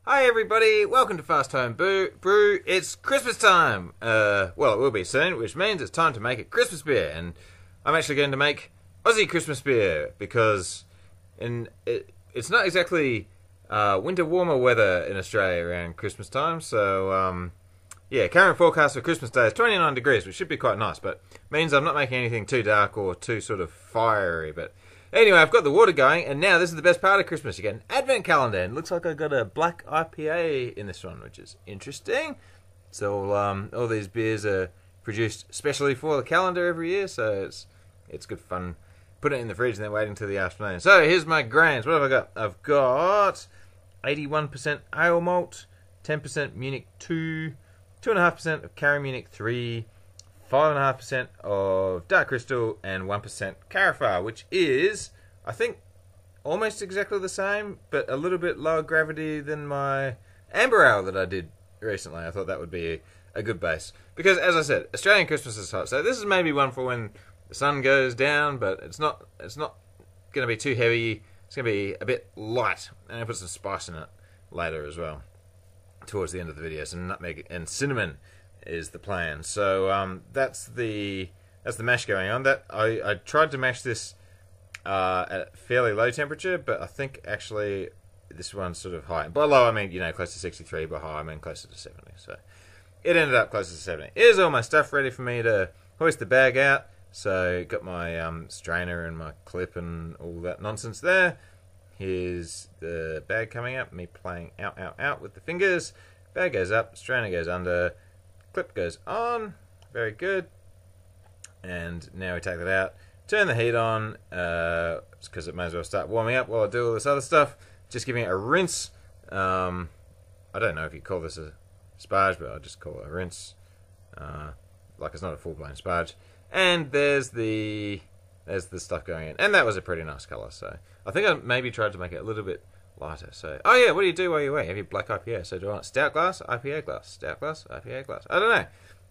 Hi everybody, welcome to Fast Home Brew. It's Christmas time. Well, it will be soon, which means it's time to make a Christmas beer. And I'm actually going to make Aussie Christmas beer because it's not exactly winter warmer weather in Australia around Christmas time. So, yeah, current forecast for Christmas Day is 29 degrees, which should be quite nice, but means I'm not making anything too dark or too sort of fiery. But anyway, I've got the water going, and now this is the best part of Christmas. You get an advent calendar, and it looks like I've got a black IPA in this one, which is interesting. So all these beers are produced specially for the calendar every year, so it's good fun putting it in the fridge and then waiting till the afternoon. So here's my grains. What have I got? I've got 81% ale malt, 10% Munich 2, 2.5% of CaraMunich 3, 5.5% of dark crystal, and 1% Carafa, which is, I think, almost exactly the same, but a little bit lower gravity than my amber ale that I did recently. I thought that would be a good base. Because, as I said, Australian Christmas is hot, so this is maybe one for when the sun goes down, but it's not going to be too heavy. It's going to be a bit light, and I'll put some spice in it later as well, towards the end of the video. Some nutmeg and cinnamon is the plan. So that's the mash going on. That I tried to mash this at fairly low temperature, but I think actually this one's sort of high. By low I mean, close to 63, by high I mean closer to 70. So it ended up closer to 70. Here's all my stuff ready for me to hoist the bag out. So got my strainer and my clip and all that nonsense there. Here's the bag coming up, me playing out with the fingers. Bag goes up, strainer goes under, clip goes on, very good. And now we take that out, turn the heat on, because it may as well start warming up while I do all this other stuff. Just giving it a rinse. I don't know if you call this a sparge, but I'll just call it a rinse. Like it's not a full-blown sparge. And there's the stuff going in. And that was a pretty nice colour, so I think I maybe tried to make it a little bit lighter. So, oh yeah, what do you do while you wait? Have your black IPA. So do I want stout glass, IPA glass, stout glass, IPA glass? I don't know.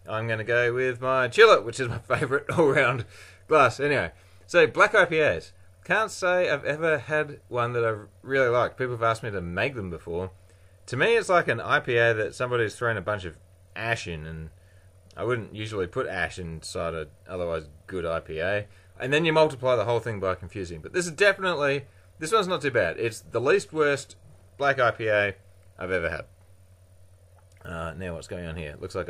I'm going to go with my chiller, which is my favourite all-round glass. Anyway, so black IPAs. Can't say I've ever had one that I've really liked. People have asked me to make them before. To me, it's like an IPA that somebody's thrown a bunch of ash in, and I wouldn't usually put ash inside an otherwise good IPA. And then you multiply the whole thing by confusing. But this is definitely, this one's not too bad. It's the least worst black IPA I've ever had. Now what's going on here? It looks like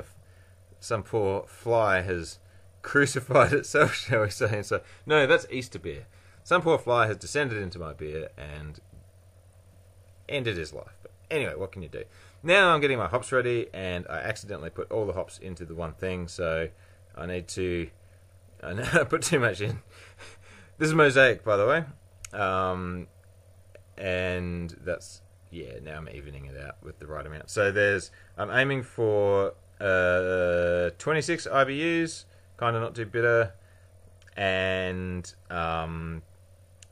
some poor fly has crucified itself, shall we say. So, no, that's Easter beer. Some poor fly has descended into my beer and ended his life. But anyway, what can you do? Now I'm getting my hops ready, and I accidentally put all the hops into the one thing, so I need to... I put too much in. This is Mosaic, by the way. And that's... Yeah, now I'm evening it out with the right amount. So I'm aiming for 26 IBUs, kind of not too bitter, and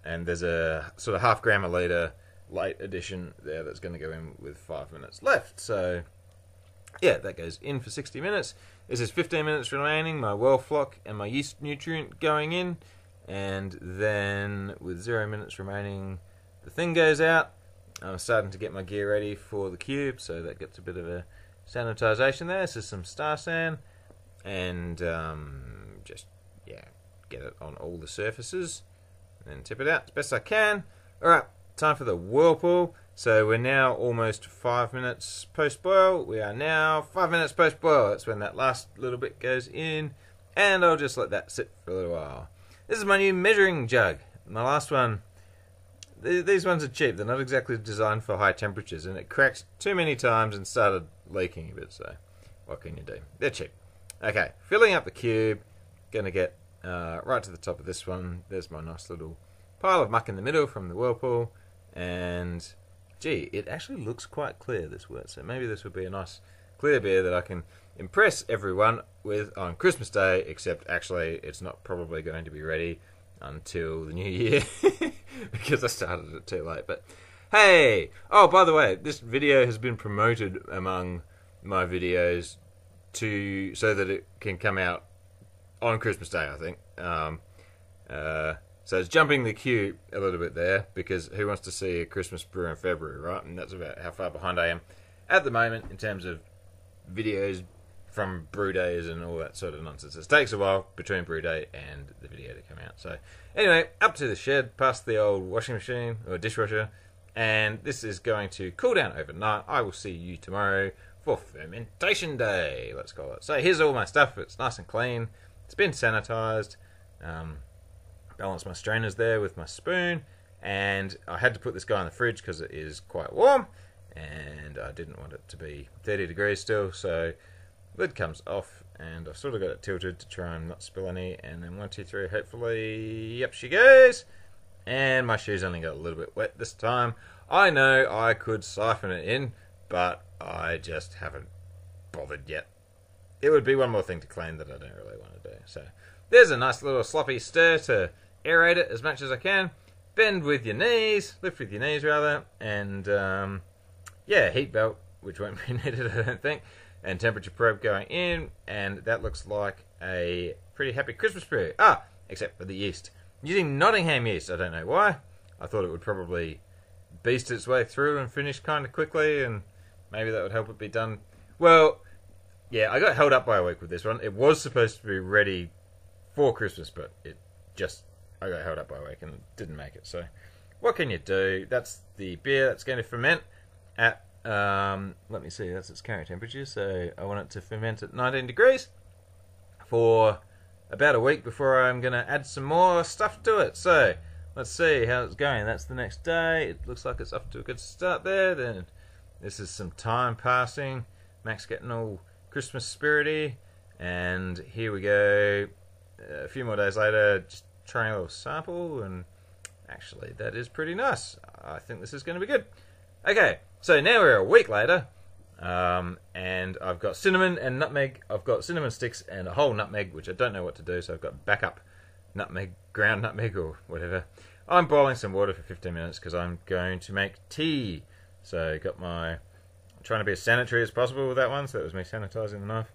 there's a sort of half gram a litre late edition there that's going to go in with 5 minutes left. So yeah, that goes in for 60 minutes. This is 15 minutes remaining, my well flock and my yeast nutrient going in, and then with 0 minutes remaining the thing goes out. I'm starting to get my gear ready for the cube, so that gets a bit of a sanitization there. This is some Star San, and just get it on all the surfaces and then tip it out as best I can. Alright, time for the whirlpool. So we're now almost 5 minutes post-boil. We are now 5 minutes post-boil. That's when that last little bit goes in, and I'll just let that sit for a little while. This is my new measuring jug. My last one, these ones are cheap. They're not exactly designed for high temperatures, and it cracked too many times and started leaking a bit, so what can you do? They're cheap. Okay, filling up the cube. Gonna get right to the top of this one. There's my nice little pile of muck in the middle from the whirlpool, and gee, it actually looks quite clear, this wort, so maybe this would be a nice clear beer that I can impress everyone with on Christmas Day, except actually it's not probably going to be ready until the new year because I started it too late. But hey, oh, by the way, this video has been promoted among my videos so that it can come out on Christmas Day, I think. So it's jumping the queue a little bit there, because who wants to see a Christmas brew in February, right? And that's about how far behind I am at the moment in terms of videos from brew days and all that sort of nonsense. It takes a while between brew day and the video to come out. So anyway, up to the shed, past the old washing machine or dishwasher, and this is going to cool down overnight. I will see you tomorrow for fermentation day, let's call it. So here's all my stuff. It's nice and clean. It's been sanitized. Balance my strainers there with my spoon, and I had to put this guy in the fridge because it is quite warm, and I didn't want it to be 30 degrees still. So lid comes off, and I've sort of got it tilted to try and not spill any, and then 1, 2, 3, hopefully, up she goes. And my shoes only got a little bit wet this time. I know I could siphon it in, but I just haven't bothered yet. It would be one more thing to clean that I don't really want to do. So there's a nice little sloppy stir to aerate it as much as I can. Bend with your knees, lift with your knees rather, and yeah, heat belt, which won't be needed I don't think, and temperature probe going in, and that looks like a pretty happy Christmas brew. Except for the yeast. Using Nottingham yeast, I don't know why. I thought it would probably beast its way through and finish kind of quickly, and maybe that would help it be done. Well, yeah, I got held up by a week with this one. It was supposed to be ready for Christmas, but I got held up by a week and didn't make it. So what can you do? That's the beer that's going to ferment at, let me see, that's its current temperature. So I want it to ferment at 19 degrees for about a week before I'm going to add some more stuff to it. So let's see how it's going. That's the next day. It looks like it's off to a good start there. Then this is some time passing. Mac's getting all Christmas spirity. And here we go. A few more days later, just trying a little sample. And actually, that is pretty nice. I think this is going to be good. Okay, so now we're a week later. And I've got cinnamon and nutmeg. I've got cinnamon sticks and a whole nutmeg, which I don't know what to do, so I've got backup nutmeg, ground nutmeg or whatever. I'm boiling some water for 15 minutes because I'm going to make tea. So I'm trying to be as sanitary as possible with that one, so that was me sanitizing the knife.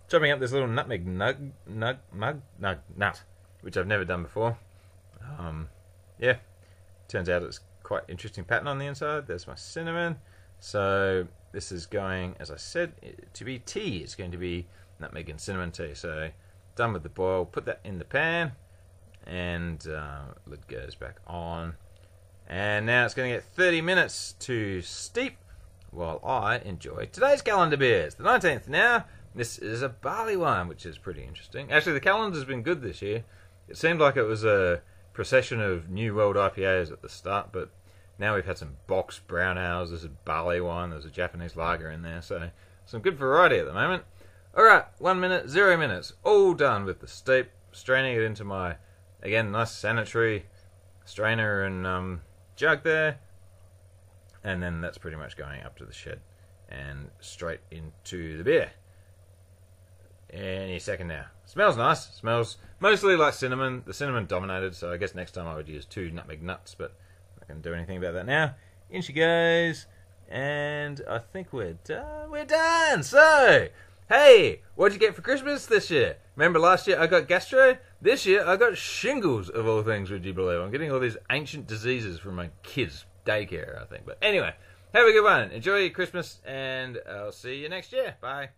Chopping up this little nutmeg nut, which I've never done before. Yeah, turns out it's quite interesting pattern on the inside. There's my cinnamon. So this is going, as I said, to be tea. It's going to be nutmeg and cinnamon tea. So done with the boil, put that in the pan, and lid goes back on. And now it's going to get 30 minutes to steep while I enjoy today's calendar beers. The 19th now. This is a barley one, which is pretty interesting. Actually, the calendar's been good this year. It seemed like it was a procession of New World IPAs at the start, but now we've had some boxed brown ales. There's a barley one. There's a Japanese lager in there. So some good variety at the moment. Alright, 1 minute, 0 minutes. All done with the steep. Straining it into my, again, nice sanitary strainer and jug there. And then that's pretty much going up to the shed and straight into the beer. Any second now. Smells nice. Smells mostly like cinnamon. The cinnamon dominated, so I guess next time I would use 2 nutmeg nuts, but I can't do anything about that now. In she goes, and I think we're done. We're done! So, hey, what'd you get for Christmas this year? Remember last year I got gastro? This year I got shingles, of all things, would you believe? I'm getting all these ancient diseases from my kids' daycare, I think. But anyway, have a good one. Enjoy your Christmas, and I'll see you next year. Bye.